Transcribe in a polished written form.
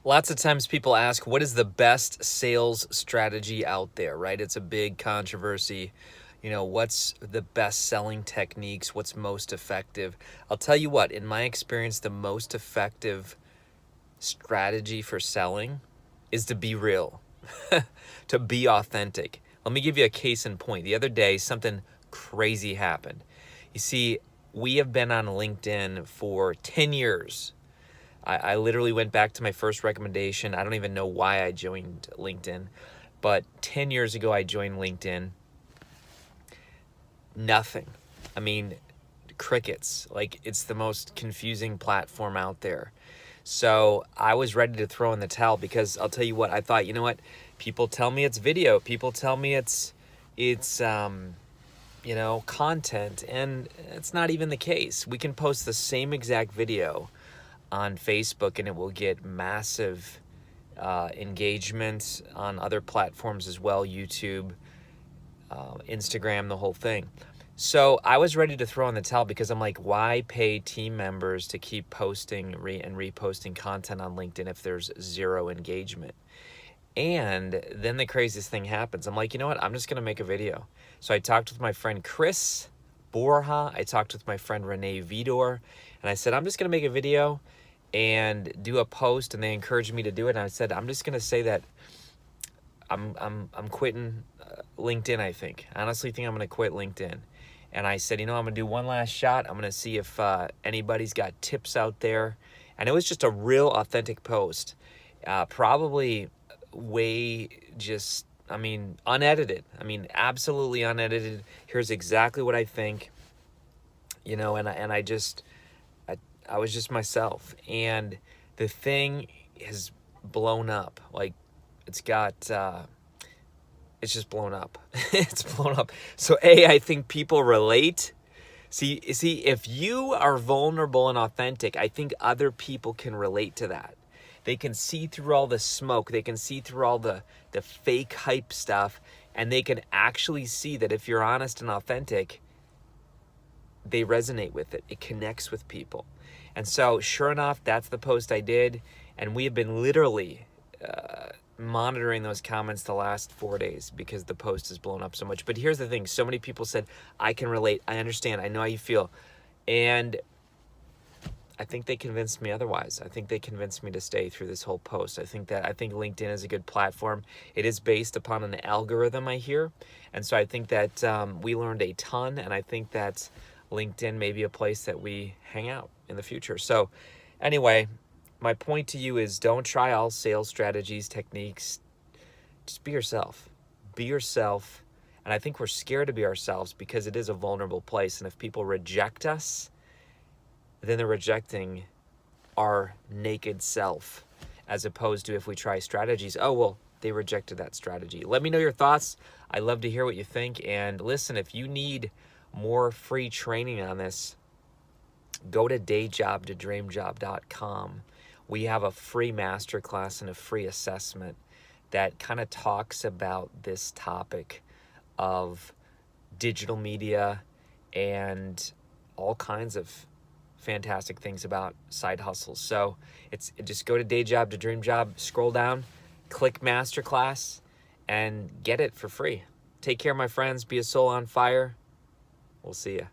Lots of times people ask, what is the best sales strategy out there, right? It's a big controversy. What's the best selling techniques? What's most effective? I'll tell you what, in my experience, the most effective strategy for selling is to be real, to be authentic. Let me give you a case in point. The other day, something crazy happened. You see, we have been on LinkedIn for 10 years. I literally went back to my first recommendation. I don't even know why I joined LinkedIn, but 10 years ago I joined LinkedIn. Nothing. I mean, crickets. Like, it's the most confusing platform out there. So I was ready to throw in the towel because I'll tell you what, I thought, you know what? People tell me it's video. People tell me it's content, and it's not even the case. We can post the same exact video on Facebook and it will get massive engagement on other platforms as well, YouTube, Instagram, the whole thing. So I was ready to throw in the towel because I'm like, why pay team members to keep posting and reposting content on LinkedIn if there's zero engagement? And then the craziest thing happens. I'm like, you know what? I'm just going to make a video. So I talked with my friend Chris Borja. I talked with my friend Renee Vidor. And I said, I'm just going to make a video and do a post. And they encouraged me to do it. And I said, I'm just going to say that I'm quitting LinkedIn, I think. I honestly think I'm going to quit LinkedIn. And I said, I'm going to do one last shot. I'm going to see if anybody's got tips out there. And it was just a real authentic post. Probably unedited. Absolutely unedited. Here's exactly what I think, and I was just myself. And the thing has blown up. Like, it's just blown up. It's blown up. So I think people relate. See, if you are vulnerable and authentic, I think other people can relate to that. They can see through all the smoke. They can see through all the fake hype stuff. And they can actually see that if you're honest and authentic, they resonate with it. It connects with people. And so sure enough, that's the post I did. And we have been literally monitoring those comments the last 4 days because the post has blown up so much. But here's the thing. So many people said, I can relate. I understand. I know how you feel. And I think they convinced me otherwise. I think they convinced me to stay through this whole post. I think LinkedIn is a good platform. It is based upon an algorithm, I hear. And so I think that we learned a ton, and I think that LinkedIn may be a place that we hang out in the future. So anyway, my point to you is don't try all sales strategies, techniques. Just be yourself. Be yourself. And I think we're scared to be ourselves because it is a vulnerable place. And if people reject us, then they're rejecting our naked self, as opposed to if we try strategies. Oh, well, they rejected that strategy. Let me know your thoughts. I'd love to hear what you think. And listen, if you need more free training on this, go to dayjobtodreamjob.com. We have a free masterclass and a free assessment that kind of talks about this topic of digital media and all kinds of fantastic things about side hustles. So just go to Day Job to Dream Job, scroll down, click Masterclass, and get it for free. Take care, my friends. Be a soul on fire. We'll see you.